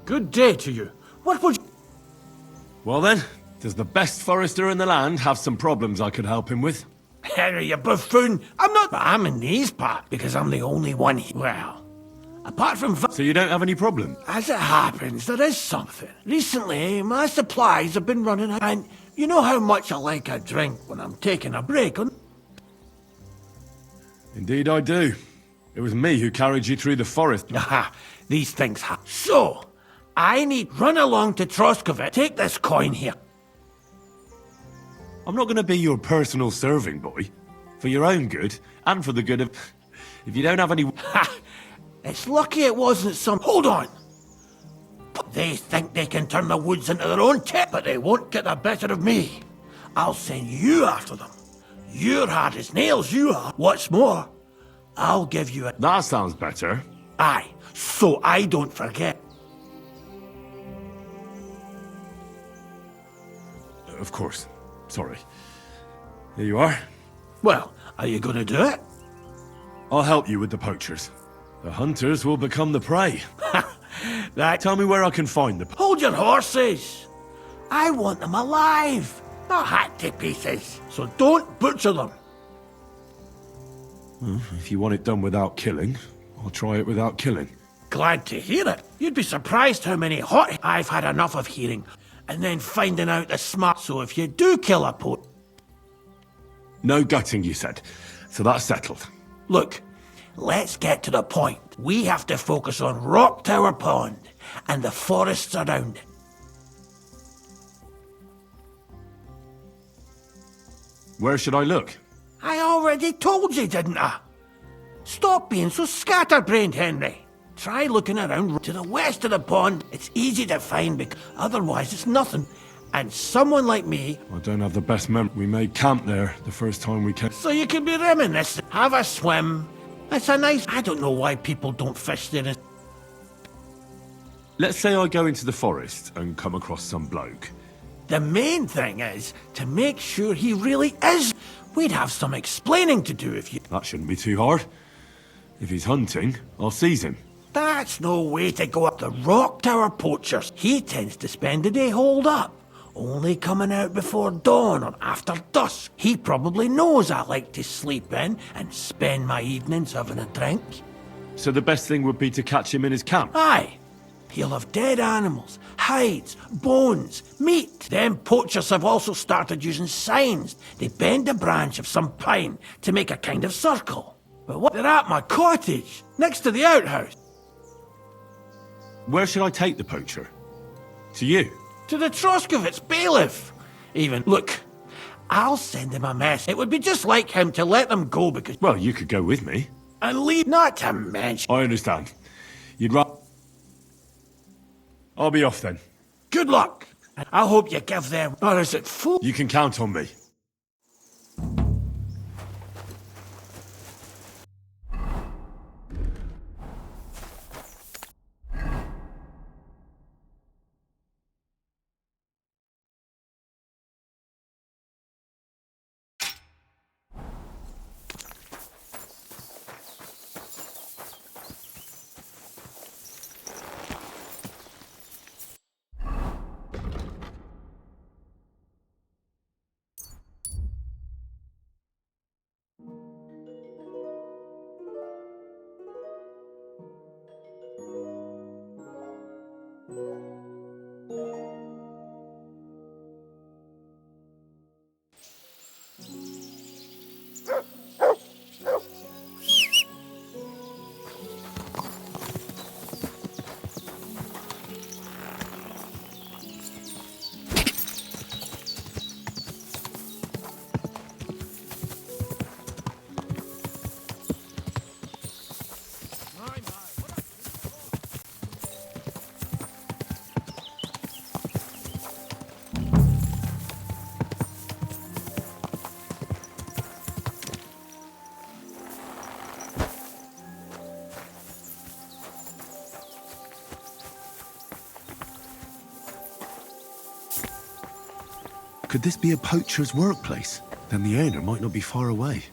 Good day to you. What would you... Well then, does the best forester in the land have some problems I could help him with? Henry, you buffoon! I'm not... I'm in these parts because I'm the only one here. Well, apart from... So you don't have any problem? As it happens, there is something. Recently, my supplies have been running out, and you know how much I like a drink when I'm taking a break on... Indeed I do. It was me who carried you through the forest. Aha, these things happen. So, I need... Run along to Troskovit. Take this coin here. I'm not going to be your personal serving boy. For your own good, and for the good of... If you don't have any... Ha! It's lucky it wasn't some... Hold on! They think they can turn the woods into their own tip, but they won't get the better of me. I'll send you after them. You're hard as nails, you are. What's more, I'll give you a... That sounds better. Aye, so I don't forget. Of course. Sorry. Here you are. Well, are you gonna do it? I'll help you with the poachers. The hunters will become the prey. That... Tell me where I can find them. Hold your horses! I want them alive, not hacked to pieces. So don't butcher them. Well, if you want it done without killing, I'll try it without killing. Glad to hear it. You'd be surprised how many hot... I've had enough of hearing, and then finding out the smart. So if you do kill a poet... No gutting, you said. So that's settled. Look, let's get to the point. We have to focus on Rock Tower Pond and the forests around it. Where should I look? I already told you, didn't I? Stop being so scatterbrained, Henry. Try looking around to the west of the pond. It's easy to find, because otherwise it's nothing. And someone like me... I don't have the best memory. We made camp there the first time we came. So you can be reminiscent. Have a swim. It's a nice... I don't know why people don't fish there. Let's say I go into the forest and come across some bloke. The main thing is to make sure he really is. We'd have some explaining to do if you... That shouldn't be too hard. If he's hunting, I'll seize him. That's no way to go up the Rock Tower poachers. He tends to spend the day holed up, only coming out before dawn or after dusk. He probably knows I like to sleep in and spend my evenings having a drink. So the best thing would be to catch him in his camp? Aye. He'll have dead animals, hides, bones, meat. Them poachers have also started using signs. They bend a branch of some pine to make a kind of circle. But what? They're at my cottage, next to the outhouse. Where should I take the poacher? To you? To the Troskovitz bailiff. Even, look, I'll send him a message. It would be just like him to let them go because... Well, you could go with me. And leave, not to mention... I understand. You'd rather... I'll be off then. Good luck. I hope you give them... Or is it full? You can count on me. Could this be a poacher's workplace? Then the owner might not be far away.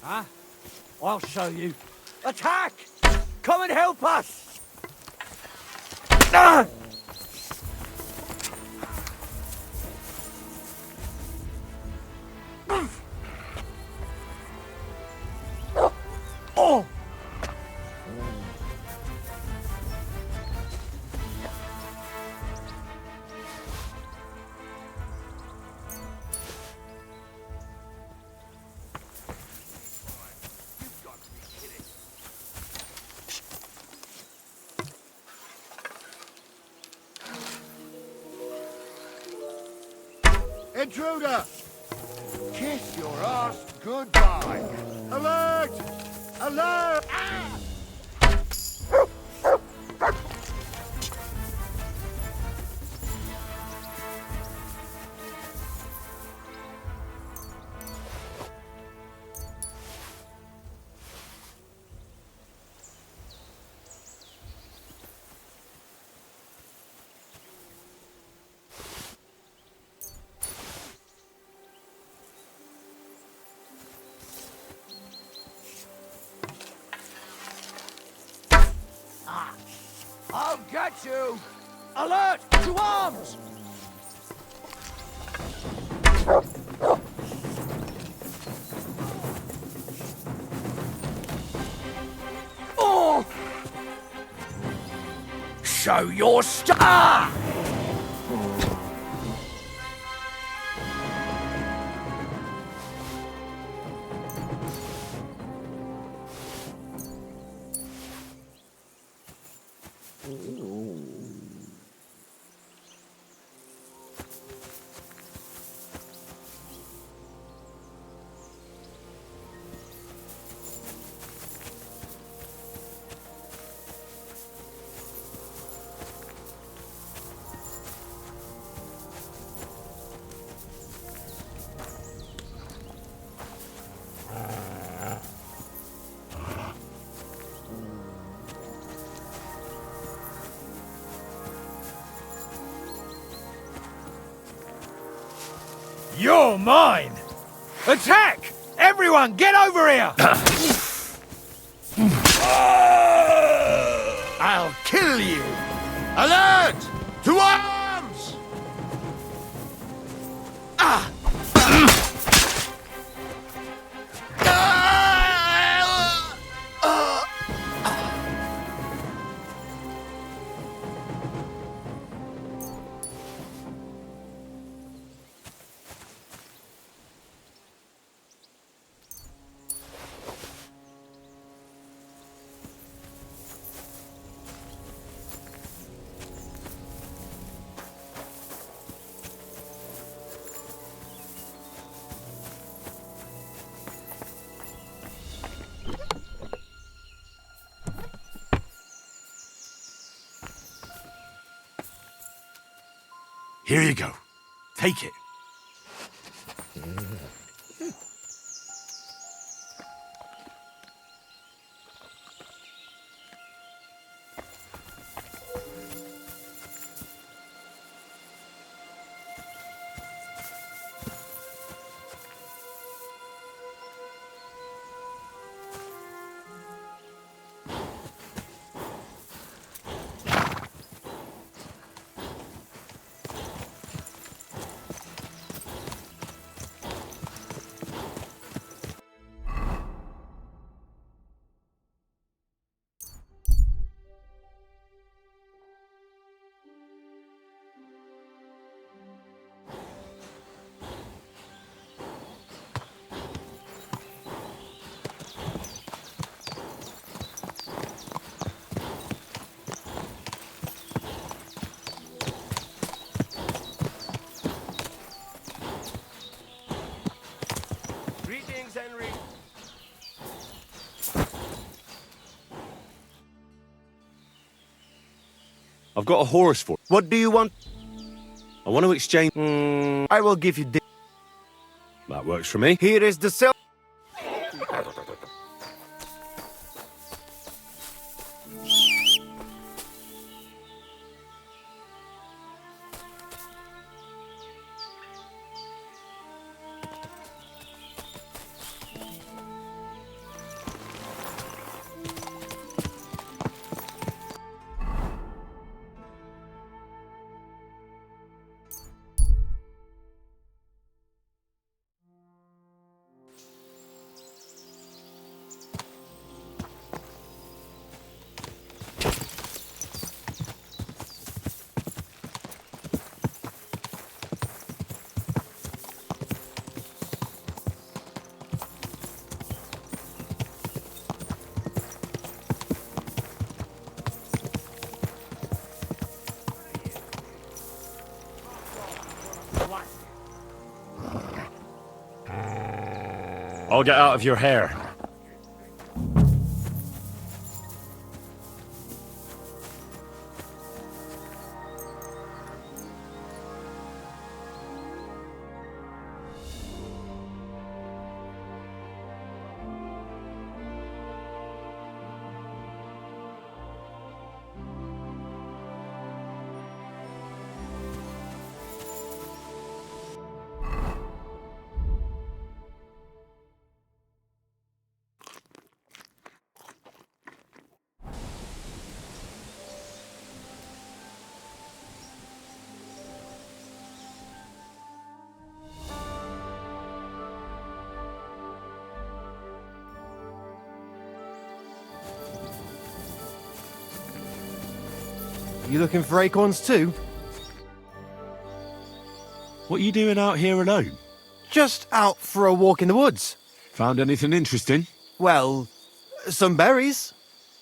Huh? I'll show you. Attack! Come and help us! Ah! Oh! Intruder! Kiss your ass goodbye. Alert! Alert! Ah! I'll get you! Alert! To arms! Oh! Show your star! You're mine! Attack! Everyone, get over here! I'll kill you! Alert! To arms! Ah! Here you go. Take it. Greetings, Henry. I've got a horse for. What do you want? I want to exchange. I will give you this. That works for me. Here is the cell. I'll get out of your hair. You looking for acorns too? What are you doing out here alone? Just out for a walk in the woods. Found anything interesting? Well, some berries.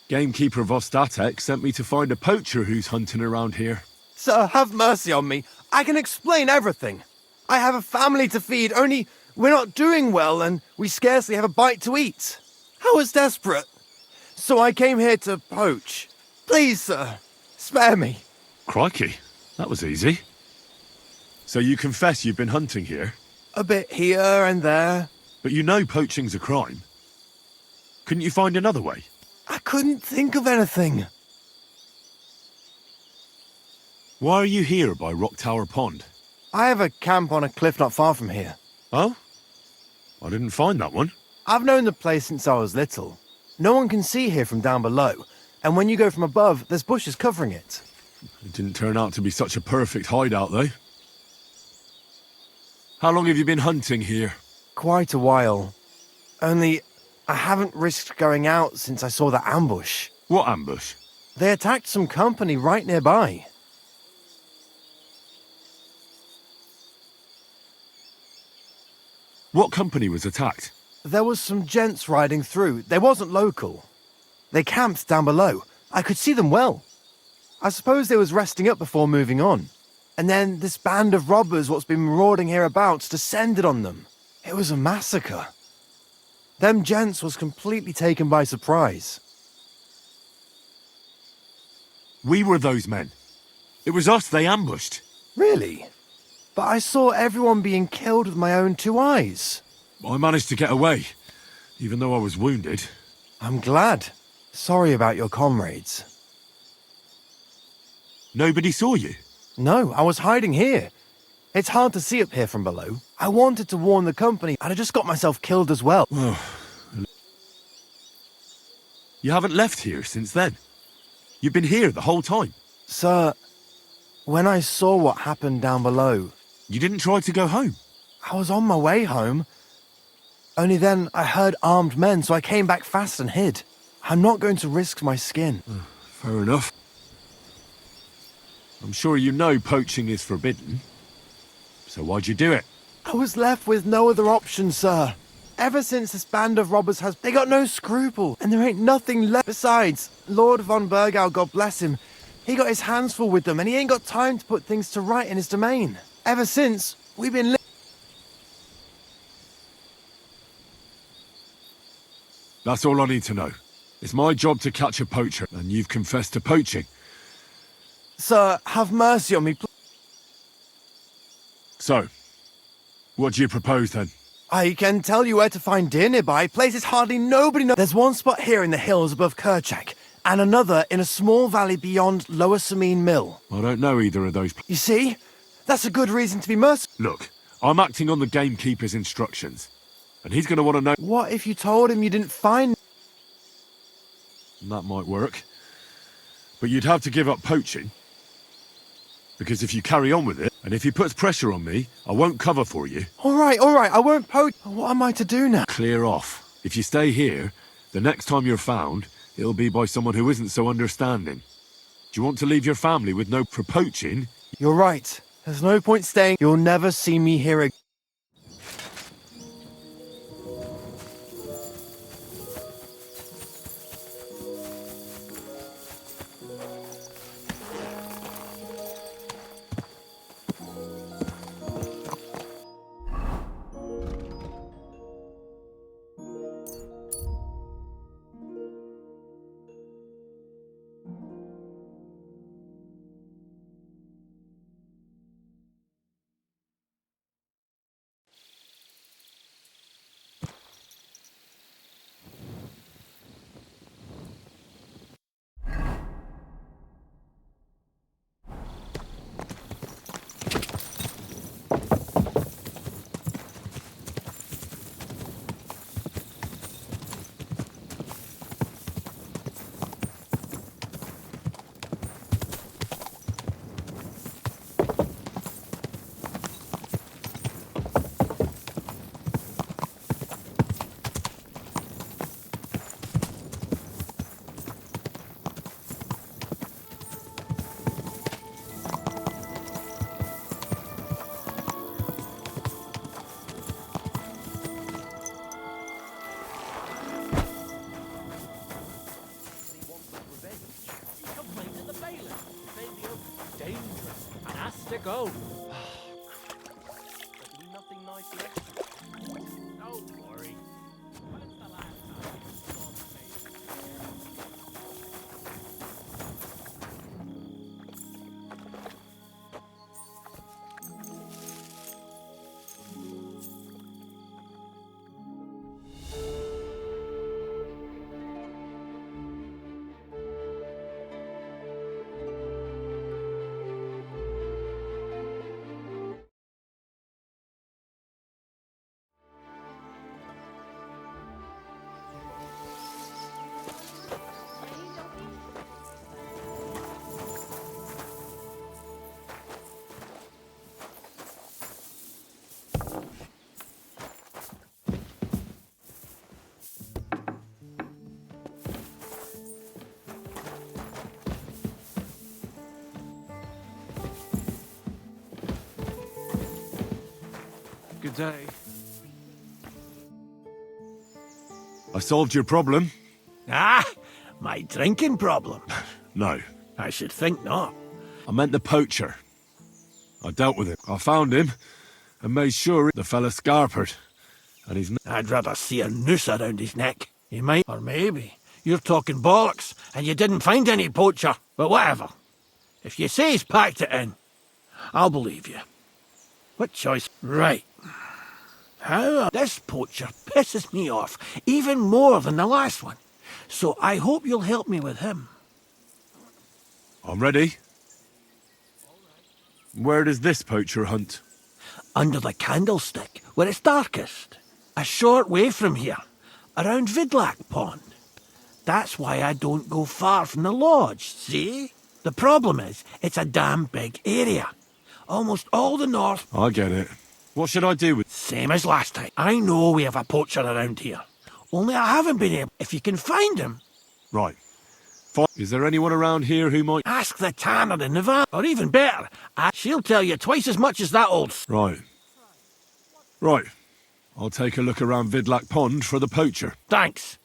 Gamekeeper of Ostatek sent me to find a poacher who's hunting around here. Sir, have mercy on me. I can explain everything. I have a family to feed, only we're not doing well and we scarcely have a bite to eat. I was desperate. So I came here to poach. Please, sir, spare me. Crikey, that was easy. So you confess you've been hunting here? A bit here and there. But you know poaching's a crime. Couldn't you find another way? I couldn't think of anything. Why are you here by Rock Tower Pond? I have a camp on a cliff not far from here. Oh? I didn't find that one. I've known the place since I was little. No one can see here from down below, and when you go from above, there's bushes covering it. It didn't turn out to be such a perfect hideout, though. How long have you been hunting here? Quite a while. Only, I haven't risked going out since I saw that ambush. What ambush? They attacked some company right nearby. What company was attacked? There was some gents riding through. They wasn't local. They camped down below. I could see them well. I suppose they was resting up before moving on. And then this band of robbers what's been marauding hereabouts descended on them. It was a massacre. Them gents was completely taken by surprise. We were those men. It was us they ambushed. Really? But I saw everyone being killed with my own two eyes. I managed to get away, even though I was wounded. I'm glad. Sorry about your comrades. Nobody saw you? No, I was hiding here. It's hard to see up here from below. I wanted to warn the company, and I just got myself killed as well. You haven't left here since then. You've been here the whole time. Sir, when I saw what happened down below... You didn't try to go home? I was on my way home. Only then I heard armed men, so I came back fast and hid. I'm not going to risk my skin. Fair enough. I'm sure you know poaching is forbidden. So why'd you do it? I was left with no other option, sir. Ever since this band of robbers has... They got no scruple, and there ain't nothing left. Besides, Lord von Burgau, God bless him, he got his hands full with them, and he ain't got time to put things to right in his domain. Ever since, we've been... That's all I need to know. It's my job to catch a poacher, and you've confessed to poaching. Sir, have mercy on me, So, what do you propose then? I can tell you where to find deer nearby, places hardly nobody knows. There's one spot here in the hills above Kerchak, and another in a small valley beyond Lower Samine Mill. I don't know either of those. You see? That's a good reason to be merciful. Look, I'm acting on the gamekeeper's instructions, and he's going to want to know... What if you told him you didn't find... That might work. But you'd have to give up poaching. Because if you carry on with it, and if he puts pressure on me, I won't cover for you. All right, I won't poach. What am I to do now? Clear off. If you stay here, the next time you're found, it'll be by someone who isn't so understanding. Do you want to leave your family with no for poaching? You're right. There's no point staying. You'll never see me here again. go. Nothing nice left. Don't worry. When's the last time you saw the Good day. I solved your problem? Ah, my drinking problem. No. I should think not. I meant the poacher. I dealt with him. I found him and made sure the fella scarpered. And he's... I'd rather see a noose around his neck. He might, or maybe you're talking bollocks and you didn't find any poacher. But whatever. If you say he's packed it in, I'll believe you. What choice? Right. How this poacher pisses me off even more than the last one. So I hope you'll help me with him. I'm ready. Where does this poacher hunt? Under the candlestick, where it's darkest. A short way from here, around Vidlac Pond. That's why I don't go far from the lodge, see? The problem is, it's a damn big area. Almost all the north... I get it. What should I do with... Same as last time. I know we have a poacher around here. Only I haven't been able... If you can find him... Right. Is there anyone around here who might... Ask the tanner in the van. Or even better, she'll tell you twice as much as that old... Right. Right. I'll take a look around Vidlac Pond for the poacher. Thanks.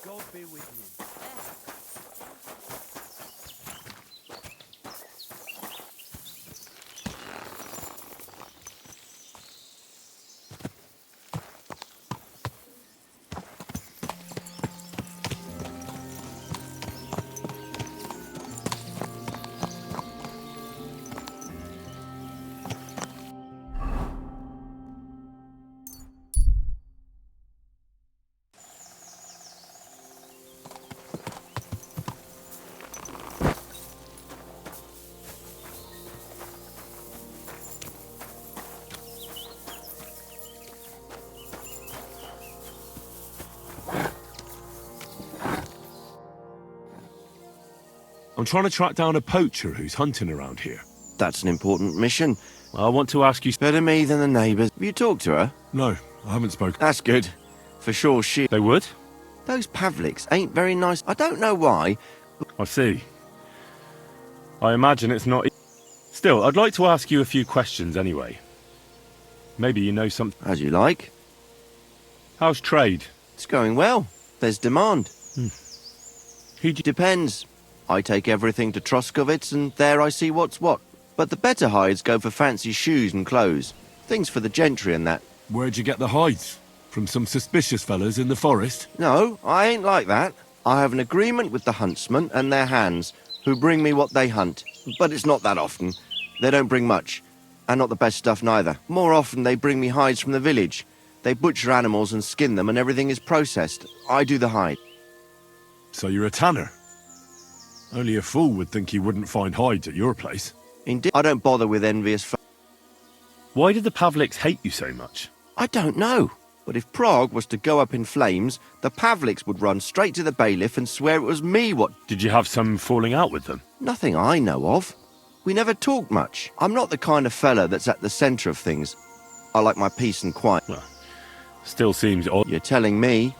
God be with you. I'm trying to track down a poacher who's hunting around here. That's an important mission. I want to ask you... Better me than the neighbours. Have you talked to her? No, I haven't spoken. That's good. For sure she... They would? Those Pavliks ain't very nice. I don't know why. I see. I imagine it's not... Still, I'd like to ask you a few questions anyway. Maybe you know something... As you like. How's trade? It's going well. There's demand. Who do you... Depends. I take everything to Troskovitz and there I see what's what. But the better hides go for fancy shoes and clothes. Things for the gentry and that. Where'd you get the hides? From some suspicious fellas in the forest? No, I ain't like that. I have an agreement with the huntsmen and their hands, who bring me what they hunt. But it's not that often. They don't bring much. And not the best stuff neither. More often they bring me hides from the village. They butcher animals and skin them and everything is processed. I do the hide. So you're a tanner? Only a fool would think you wouldn't find hides at your place. Indeed, I don't bother with envious Why did the Pavliks hate you so much? I don't know. But if Prague was to go up in flames, the Pavliks would run straight to the bailiff and swear it was me what... Did you have some falling out with them? Nothing I know of. We never talked much. I'm not the kind of fella that's at the centre of things. I like my peace and quiet. Well, still seems odd. You're telling me?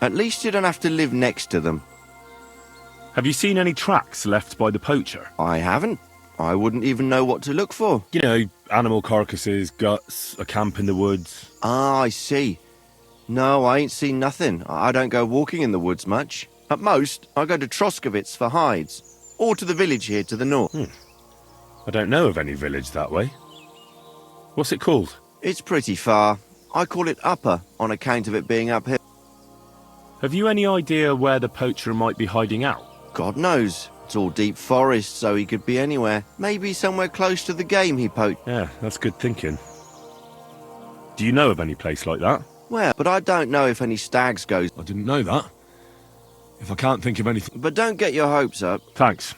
At least you don't have to live next to them. Have you seen any tracks left by the poacher? I haven't. I wouldn't even know what to look for. You know, animal carcasses, guts, a camp in the woods. Ah, I see. No, I ain't seen nothing. I don't go walking in the woods much. At most, I go to Troskovitz for hides. or to the village here to the north. I don't know of any village that way. What's it called? It's pretty far. I call it Upper on account of it being uphill. Have you any idea where the poacher might be hiding out? God knows. It's all deep forest, so he could be anywhere. Maybe somewhere close to the game he poached. Yeah, that's good thinking. Do you know of any place like that? Well, but I don't know if any stags goes. I didn't know that. If I can't think of anything... But don't get your hopes up. Thanks.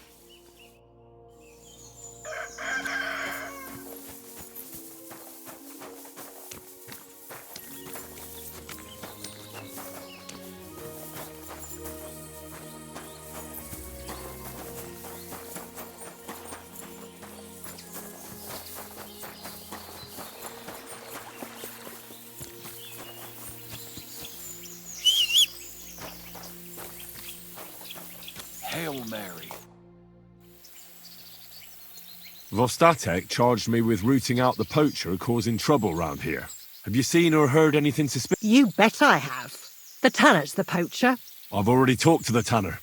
Hail Mary. Vostatek charged me with rooting out the poacher causing trouble round here. Have you seen or heard anything suspicious? You bet I have. The tanner's the poacher. I've already talked to the tanner.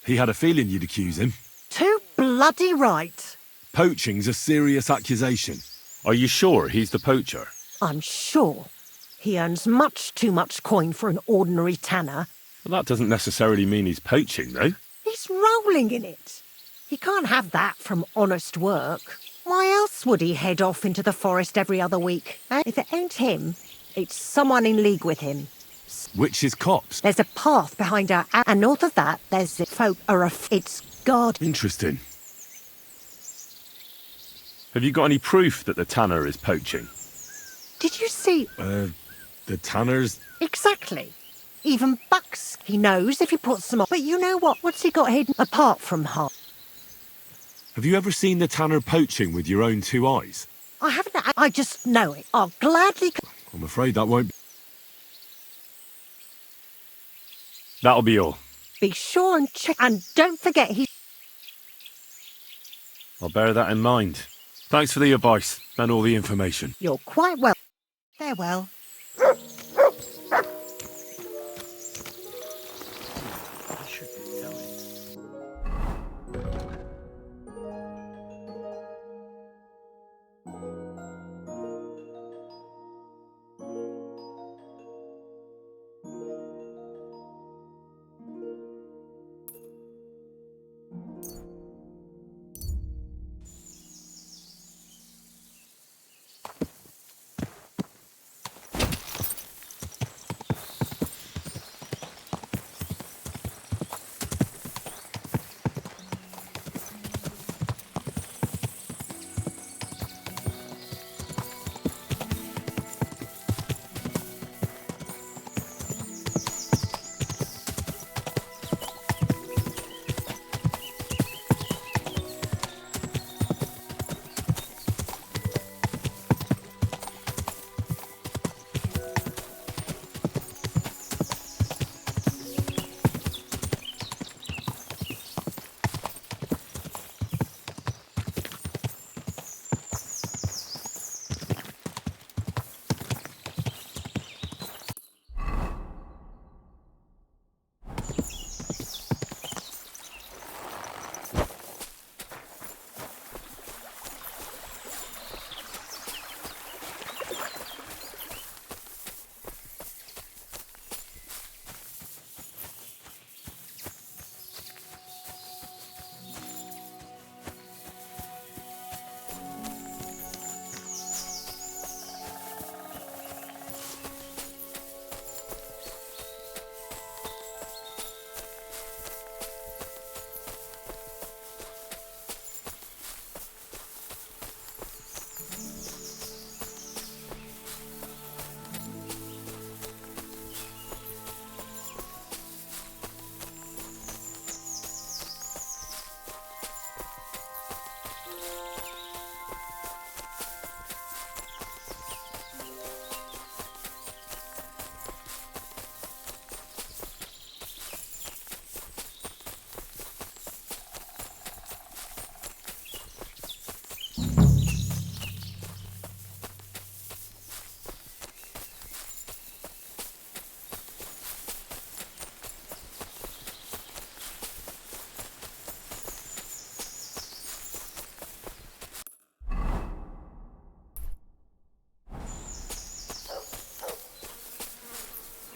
He had a feeling you'd accuse him. Too bloody right. Poaching's a serious accusation. Are you sure he's the poacher? I'm sure. He earns much too much coin for an ordinary tanner. Well, that doesn't necessarily mean he's poaching, though. He's rolling in it. He can't have that from honest work. Why else would he head off into the forest every other week? If it ain't him, it's someone in league with him. Witches' cops. There's a path behind our and north of that, there's the folk it's God. Interesting. Have you got any proof that the tanner is poaching? Did you see? The tanner's... Exactly. Even bucks he knows if he puts them on. But you know what? What's he got hidden apart from heart? Have you ever seen the tanner poaching with your own two eyes? I haven't. I just know it. I'll gladly. I'm afraid that won't... That'll be all. Be sure and check. And don't forget he. I'll bear that in mind. Thanks for the advice and all the information. You're quite well. Farewell.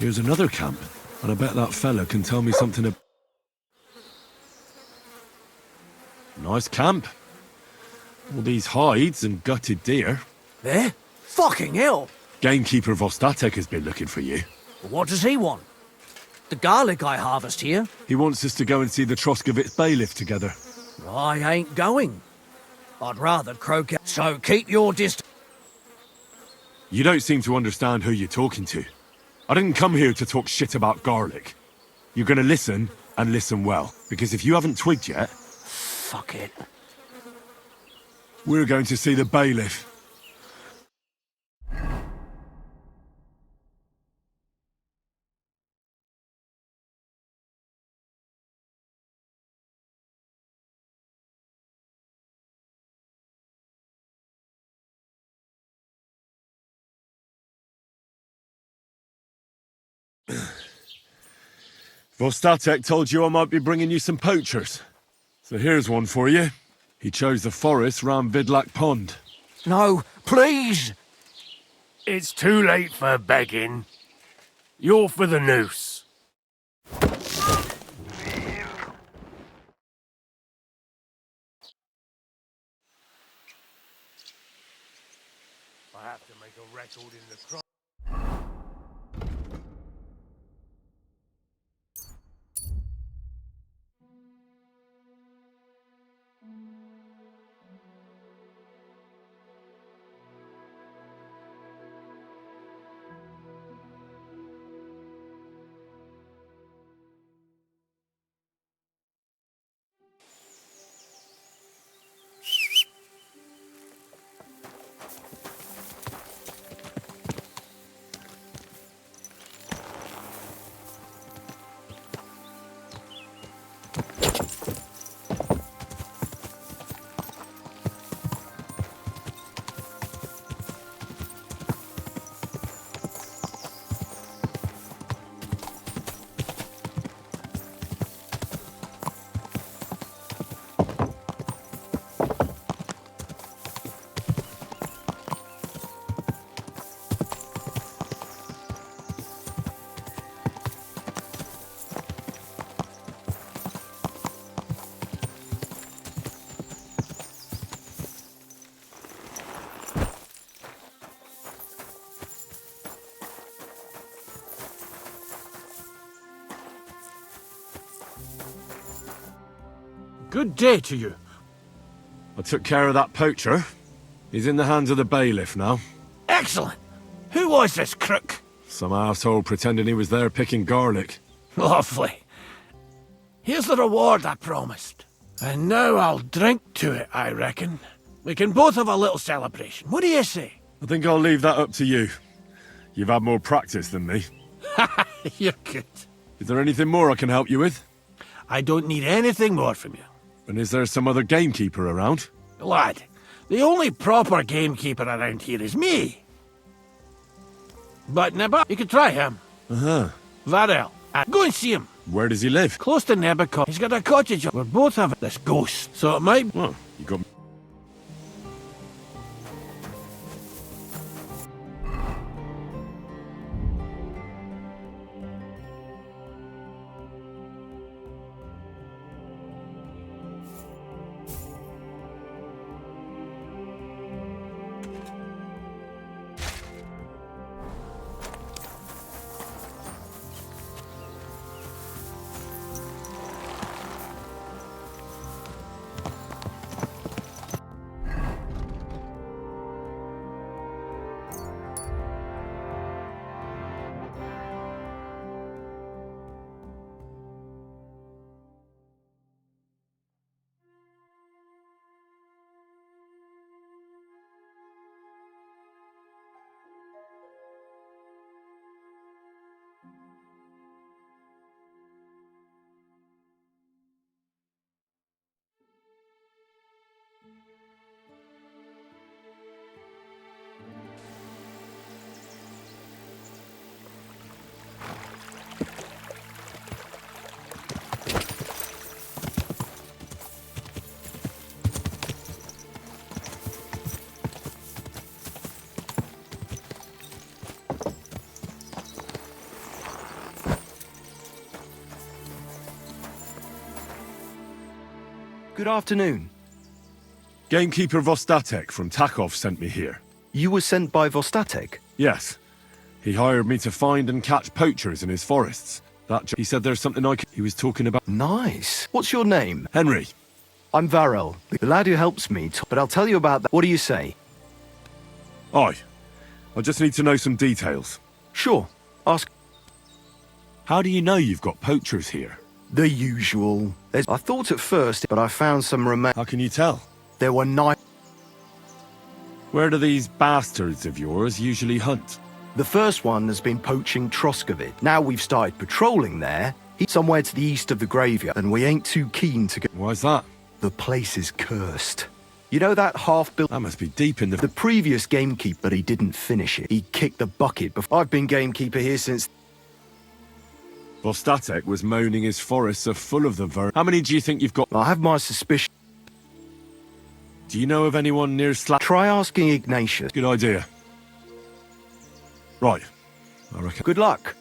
Here's another camp, and I bet that fella can tell me something ab— Nice camp. All these hides and gutted deer. Eh? Fucking hell! Gamekeeper Vostatek has been looking for you. What does he want? The garlic I harvest here? He wants us to go and see the Troskovitz bailiff together. I ain't going. I'd rather croak out. So keep your distance. You don't seem to understand who you're talking to. I didn't come here to talk shit about garlic. You're gonna listen, and listen well. Because if you haven't twigged yet, Fuck it. we're going to see the bailiff. Vostatek told you I might be bringing you some poachers. So here's one for you. He chose the forest round Vidlak Pond. No, please! It's too late for begging. You're for the noose. I have to make a record in the crime. Good day to you. I took care of that poacher. He's in the hands of the bailiff now. Excellent. Who was this crook? Some arsehole pretending he was there picking garlic. Lovely. Here's the reward I promised. And now I'll drink to it, I reckon. We can both have a little celebration. What do you say? I think I'll leave that up to you. You've had more practice than me. You're good. Is there anything more I can help you with? I don't need anything more from you. And is there some other gamekeeper around? Lad, the only proper gamekeeper around here is me. But Nebba, you could try him. Uh-huh. Varel. Go and see him. Where does he live? Close to Nebacon. He's got a cottage. We're both having this ghost. So it might... Well, you got... Good afternoon. Gamekeeper Vostatek from Takov sent me here. You were sent by Vostatek? Yes. He hired me to find and catch poachers in his forests. He said there's something I could... He was talking about... Nice. What's your name? Henry. I'm Varel, the lad who helps me, but I'll tell you about that. What do you say? Aye. I just need to know some details. Sure. Ask. How do you know you've got poachers here? The usual. I thought at first, but I found some remains. How can you tell? There were 9. Where do these bastards of yours usually hunt? The first one has been poaching Troskovit. Now we've started patrolling there. He's somewhere to the east of the graveyard, and we ain't too keen to go. Why's that? The place is cursed. You know that half-built... That must be deep in the... The previous gamekeeper, he didn't finish it. He kicked the bucket before... I've been gamekeeper here since... Vostatek was moaning his forests are full of the How many do you think you've got? I have my suspicion. Do you know of anyone near Try asking Ignatius. Good idea. Right. I reckon... Good luck.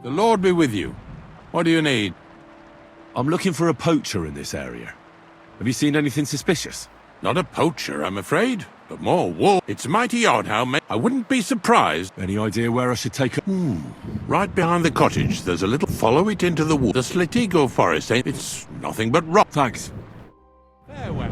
The Lord be with you. What do you need? I'm looking for a poacher in this area. Have you seen anything suspicious? Not a poacher, I'm afraid, but more wolf. It's mighty odd how many... I wouldn't be surprised. Any idea where I should take a... Right behind the cottage, there's a little... Follow it into the wood. The Slitigo forest, eh? It's nothing but rock. Thanks. Farewell.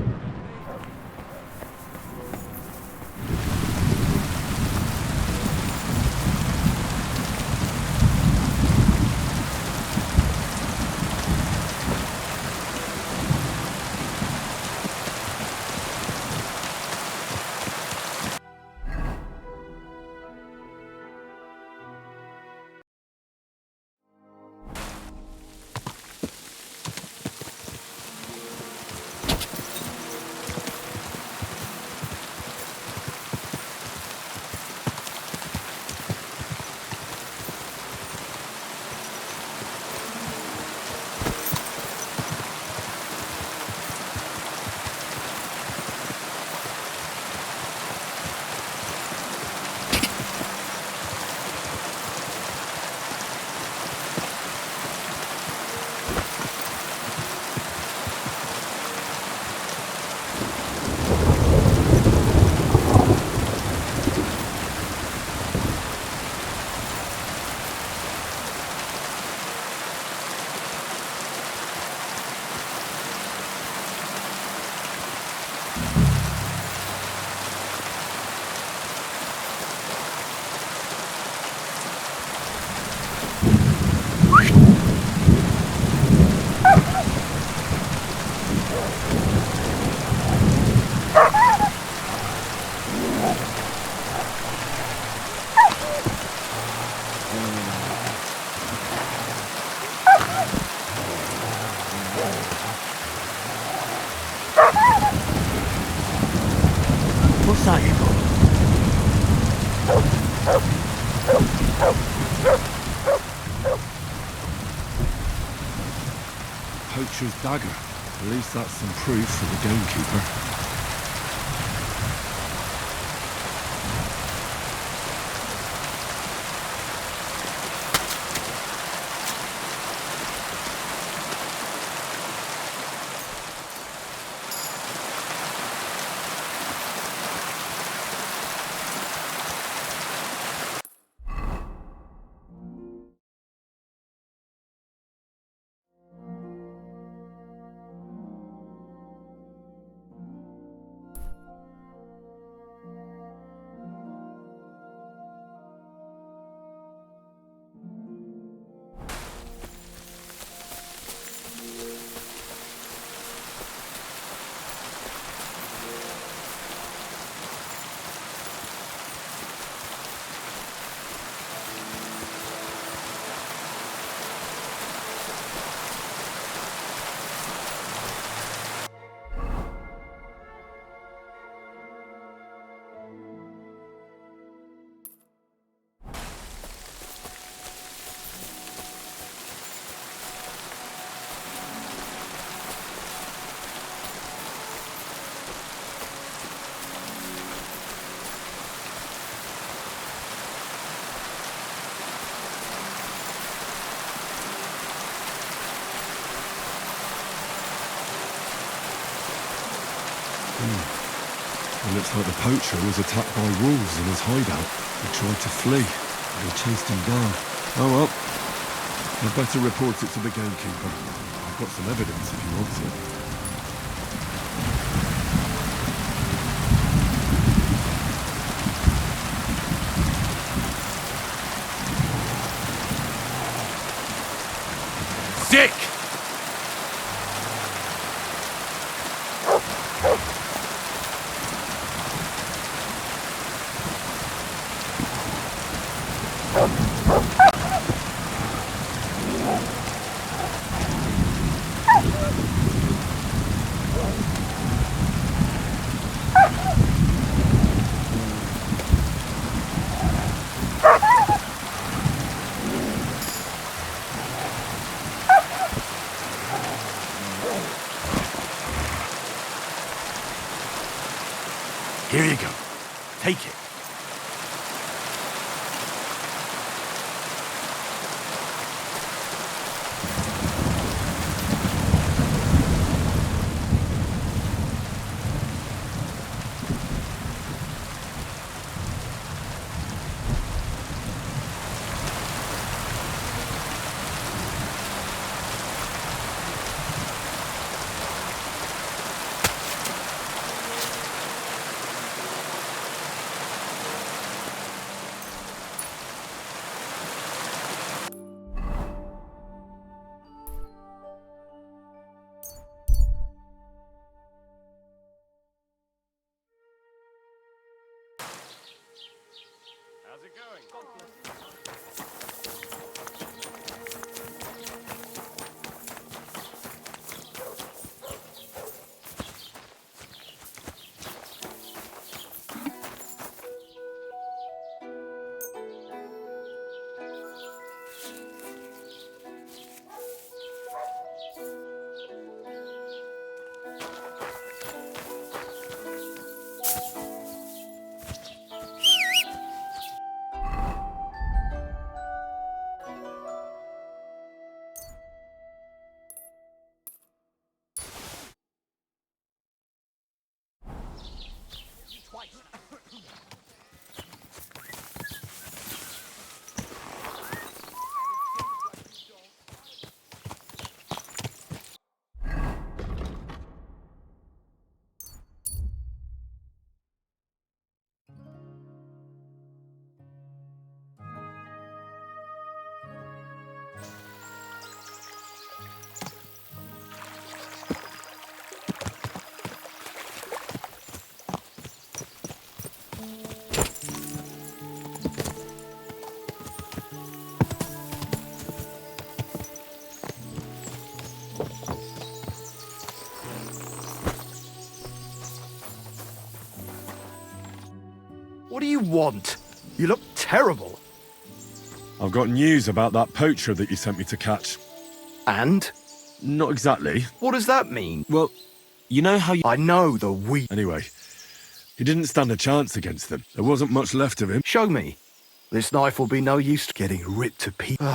poacher's dagger. At least that's some proof for the gamekeeper. It looks like the poacher was attacked by wolves in his hideout. He tried to flee, but they chased him down. Oh well. I'd better report it to the gamekeeper. I've got some evidence if he wants it. Sick! Here you go. Take it. How's it going? What do you want? You look terrible. I've got news about that poacher that you sent me to catch. And? Not exactly. What does that mean? Well, you know how you... I know the we. Anyway, he didn't stand a chance against them. There wasn't much left of him. Show me. This knife will be no use to getting ripped to pieces.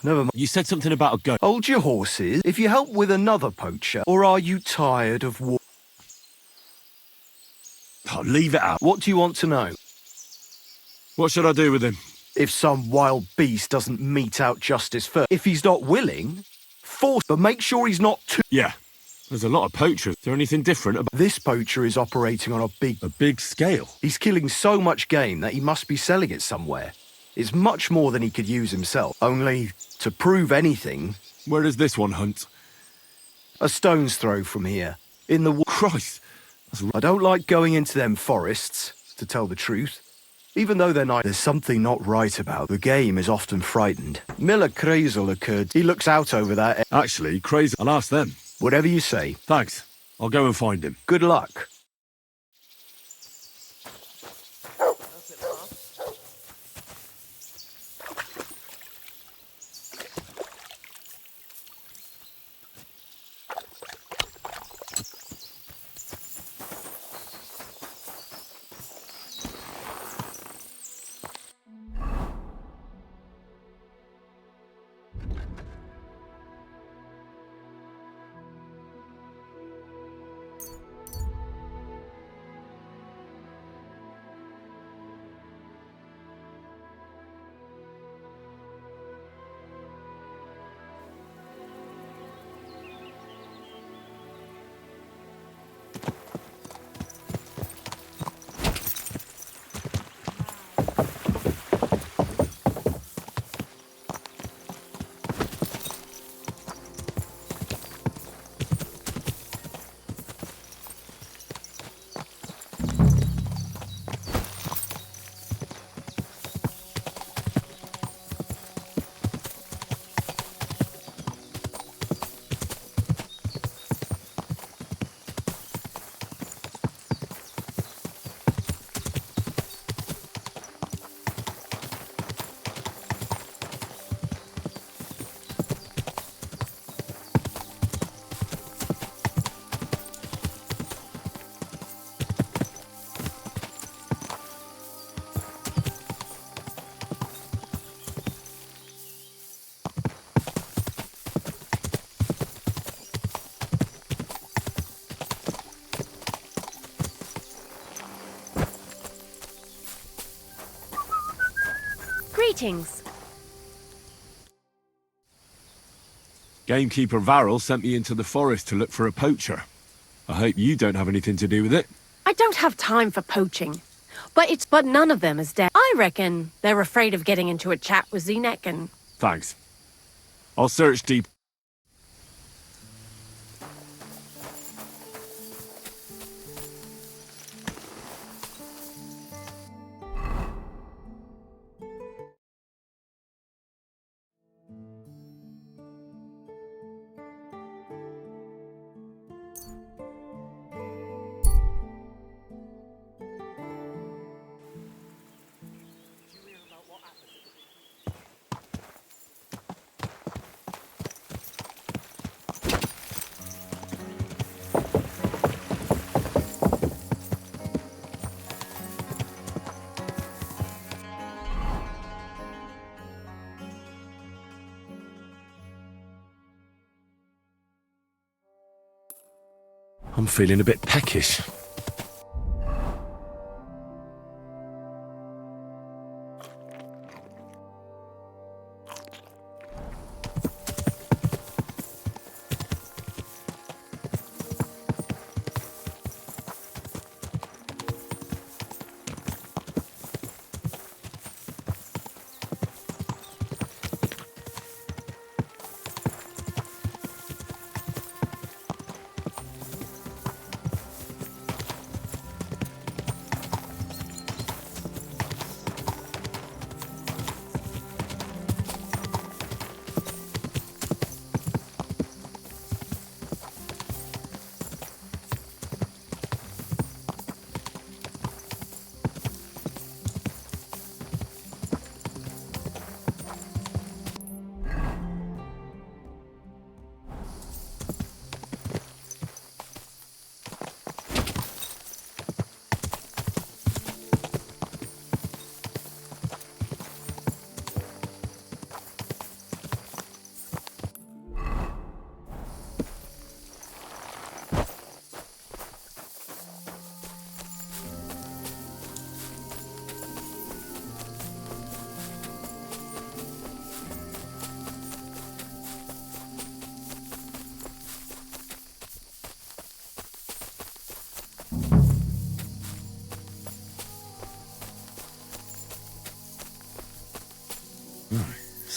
Never mind. You said something about a goat. Hold your horses. If you help with another poacher, or are you tired of war? Oh, leave it out. What do you want to know? What should I do with him? If some wild beast doesn't mete out justice first, if he's not willing, force, but make sure he's not too... Yeah, there's a lot of poachers. Is there anything different about... This poacher is operating on a big scale? He's killing so much game that he must be selling it somewhere. It's much more than he could use himself. Only, to prove anything... Where does this one hunt? A stone's throw from here. In the... Christ! I don't like going into them forests, to tell the truth. Even though they're nice, there's something not right about. The game is often frightened. Miller Crazel occurred. He looks out over that. Actually, crazy. I'll ask them. Whatever you say. Thanks. I'll go and find him. Good luck. Greetings. Gamekeeper Varrel sent me into the forest to look for a poacher. I hope you don't have anything to do with it. I don't have time for poaching. But none of them is dead. I reckon they're afraid of getting into a chat with Zenek and... Thanks. I'll search deep. I'm feeling a bit peckish.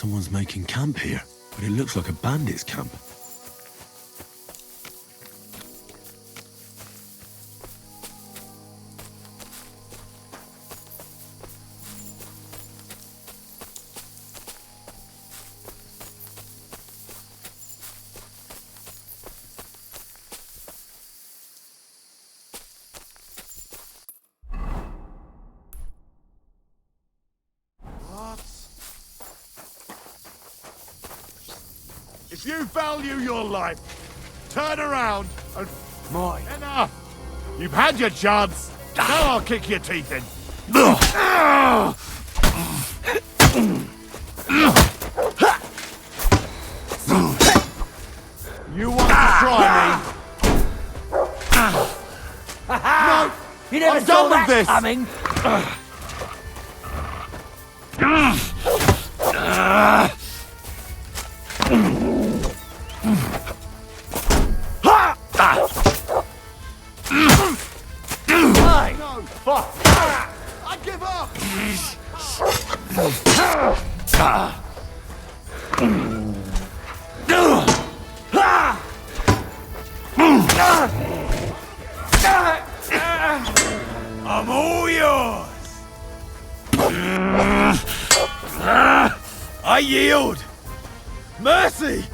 Someone's making camp here, but it looks like a bandit's camp. If you value your life, turn around and... Mine. Enough! You've had your chance. Now I'll kick your teeth in. You want to try me? No! You never I'm saw done with that this! coming. No! Fuck! I give up! I'm all yours! I yield! Mercy!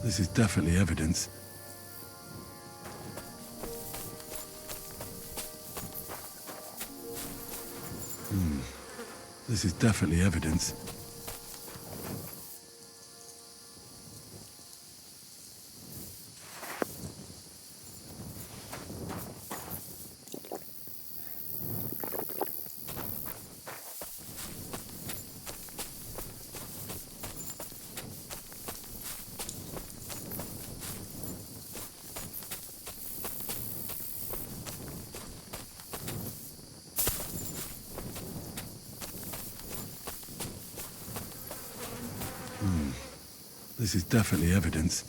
This is definitely evidence. This is definitely evidence. This is definitely evidence.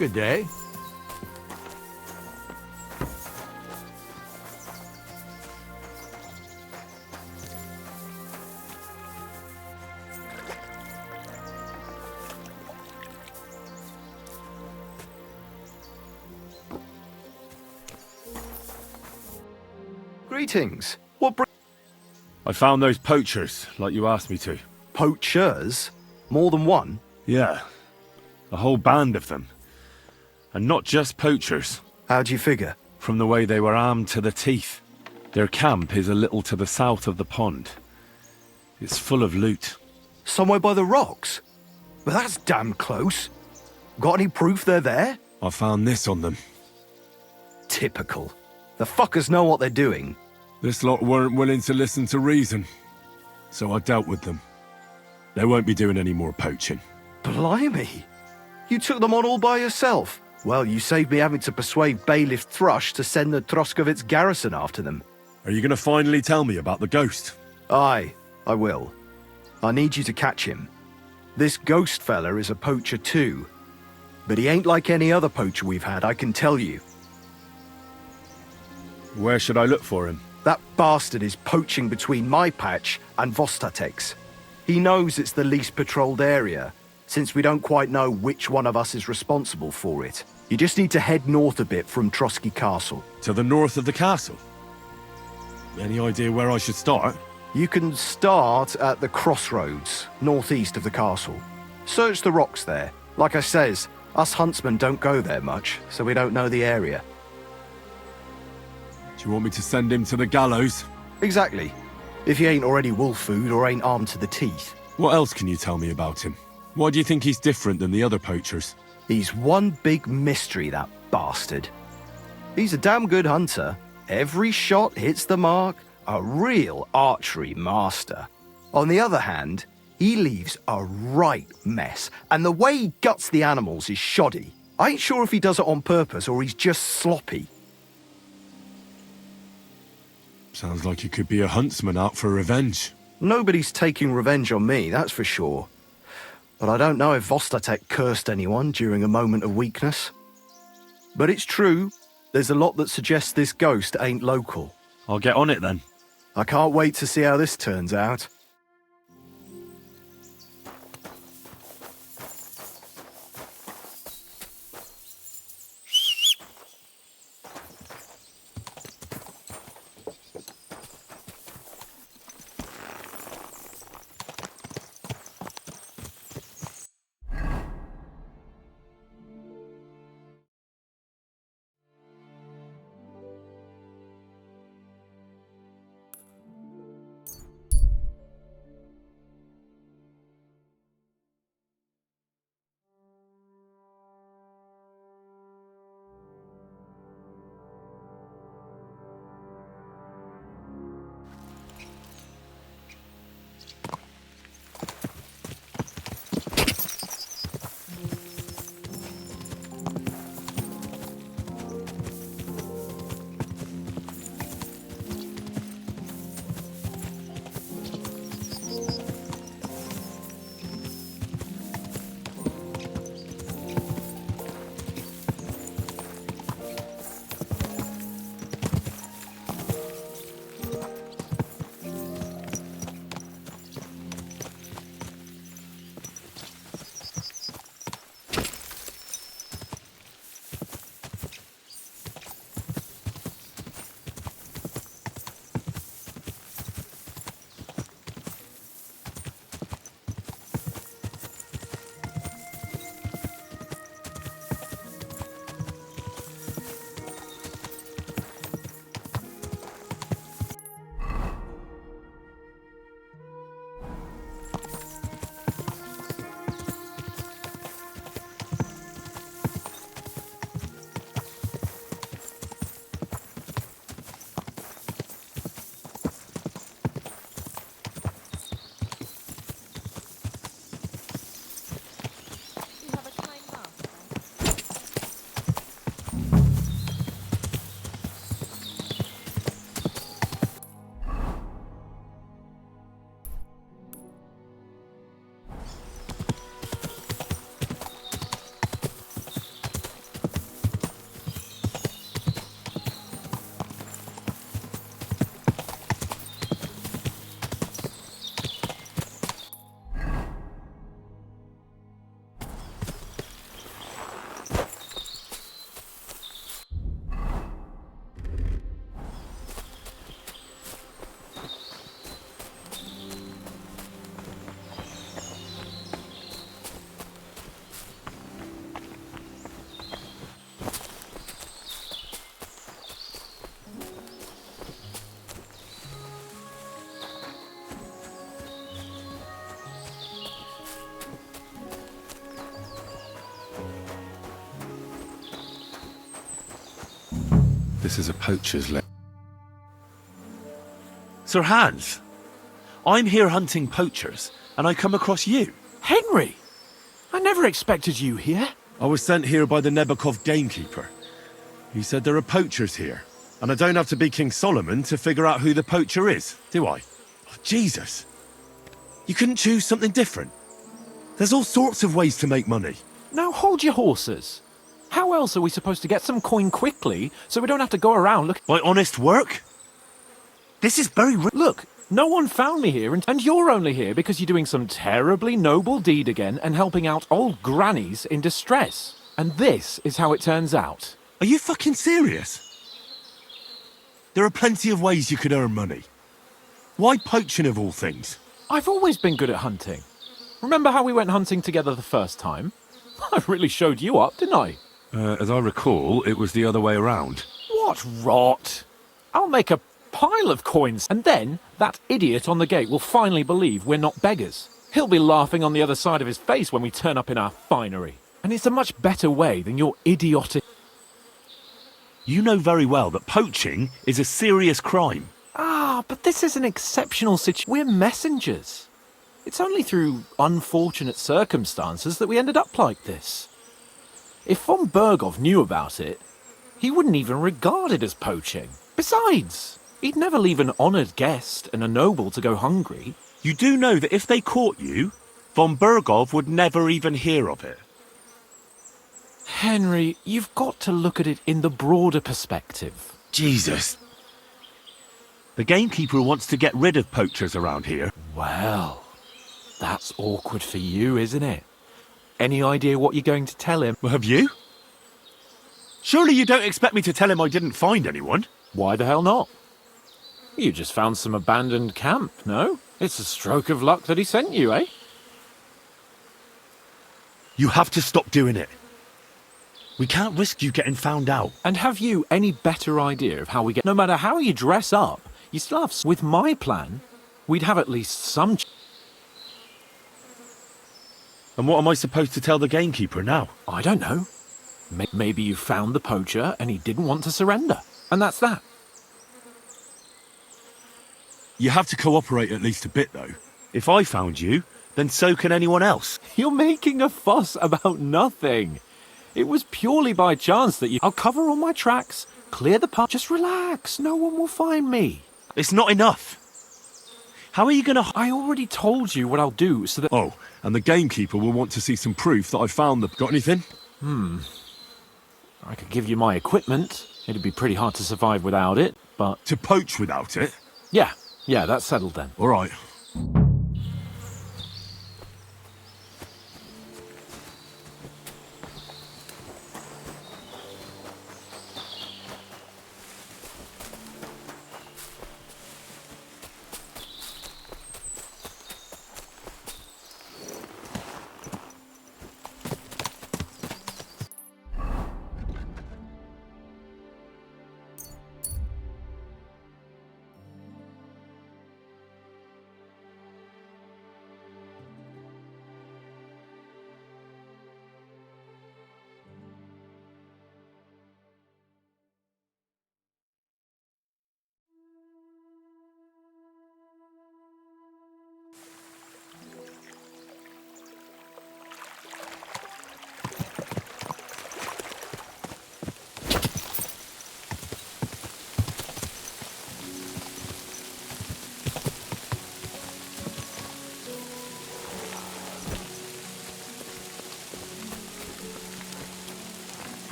Good day. Greetings. What I found those poachers, like you asked me to. poachers? More than one? Yeah. A whole band of them. And not just poachers. How do you figure? From the way they were armed to the teeth. Their camp is a little to the south of the pond. It's full of loot. Somewhere by the rocks? But that's damn close. Got any proof they're there? I found this on them. Typical. The fuckers know what they're doing. This lot weren't willing to listen to reason, so I dealt with them. They won't be doing any more poaching. Blimey. You took them on all by yourself. Well, you saved me having to persuade Bailiff Thrush to send the Troskovitz garrison after them. Are you going to finally tell me about the ghost? Aye, I will. I need you to catch him. This ghost fella is a poacher too. But he ain't like any other poacher we've had, I can tell you. Where should I look for him? That bastard is poaching between my patch and Vostatek's. He knows it's the least patrolled area, since we don't quite know which one of us is responsible for it. You just need to head north a bit from Trotsky Castle. To the north of the castle? Any idea where I should start? You can start at the crossroads, northeast of the castle. Search the rocks there. Like I says, us huntsmen don't go there much, so we don't know the area. Do you want me to send him to the gallows? Exactly. If he ain't already wolf food or ain't armed to the teeth. What else can you tell me about him? Why do you think he's different than the other poachers? He's one big mystery, that bastard. He's a damn good hunter. Every shot hits the mark. A real archery master. On the other hand, he leaves a right mess, and the way he guts the animals is shoddy. I ain't sure if he does it on purpose or he's just sloppy. Sounds like he could be a huntsman out for revenge. Nobody's taking revenge on me, that's for sure. But I don't know if Vostatek cursed anyone during a moment of weakness. But it's true, there's a lot that suggests this ghost ain't local. I'll get on it then. I can't wait to see how this turns out. This is a poacher's list. Sir Hans, I'm here hunting poachers, and I come across you. Henry! I never expected you here. I was sent here by the Nebakov gamekeeper. He said there are poachers here, and I don't have to be King Solomon to figure out who the poacher is, do I? Oh, Jesus! You couldn't choose something different? There's all sorts of ways to make money. Now hold your horses. How else are we supposed to get some coin quickly so we don't have to go around looking... By honest work? This is very... Look, no one found me here, and you're only here because you're doing some terribly noble deed again and helping out old grannies in distress. And this is how it turns out. Are you fucking serious? There are plenty of ways you could earn money. Why poaching of all things? I've always been good at hunting. Remember how we went hunting together the first time? I really showed you up, didn't I? As I recall, it was the other way around. What rot! I'll make a pile of coins, and then that idiot on the gate will finally believe we're not beggars. He'll be laughing on the other side of his face when we turn up in our finery. And it's a much better way than your idiotic... You know very well that poaching is a serious crime. Ah, but this is an exceptional situation. We're messengers. It's only through unfortunate circumstances that we ended up like this. If von Bergov knew about it, he wouldn't even regard it as poaching. Besides, he'd never leave an honoured guest and a noble to go hungry. You do know that if they caught you, von Bergov would never even hear of it. Henry, you've got to look at it in the broader perspective. Jesus. The gamekeeper wants to get rid of poachers around here. Well, that's awkward for you, isn't it? Any idea what you're going to tell him? Well, have you? Surely you don't expect me to tell him I didn't find anyone? Why the hell not? You just found some abandoned camp, no? It's a stroke of luck that he sent you, eh? You have to stop doing it. We can't risk you getting found out. And have you any better idea of how we get... No matter how you dress up, you still have... With my plan, we'd have at least some... And what am I supposed to tell the gamekeeper now? I don't know. Maybe you found the poacher and he didn't want to surrender. And that's that. You have to cooperate at least a bit, though. If I found you, then so can anyone else. You're making a fuss about nothing. It was purely by chance that you... I'll cover all my tracks, clear the path. Just relax. No one will find me. It's not enough. How are you going to... I already told you what I'll do so that... Oh, and the gamekeeper will want to see some proof that I found them. Got anything? I could give you my equipment. It'd be pretty hard to survive without it, but... To poach without it? Yeah, that's settled then. All right.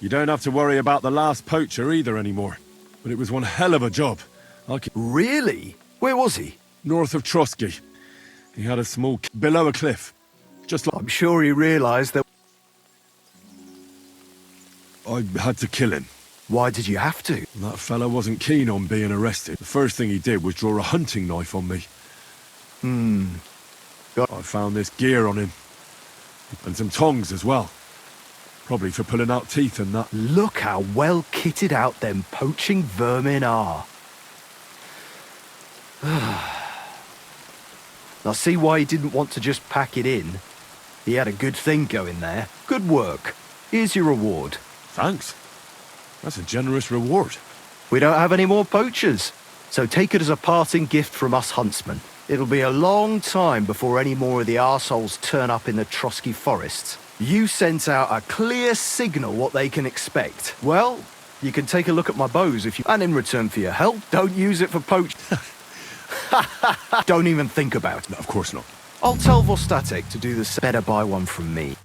You don't have to worry about the last poacher either anymore. But it was one hell of a job. Really? Where was he? North of Trotsky. He had a small... below a cliff. Just like... I'm sure he realised that... I had to kill him. Why did you have to? That fella wasn't keen on being arrested. The first thing he did was draw a hunting knife on me. I found this gear on him. And some tongs as well. Probably for pulling out teeth and that. Look how well kitted out them poaching vermin are. I see why he didn't want to just pack it in. He had a good thing going there. Good work. Here's your reward. Thanks. That's a generous reward. We don't have any more poachers, so take it as a parting gift from us huntsmen. It'll be a long time before any more of the arseholes turn up in the Trotsky forests. You sent out a clear signal what they can expect. Well, you can take a look at my bows if you... And in return for your help, don't use it for poach... Don't even think about it. No, of course not. I'll tell Vostatek to do the same. Better buy one from me.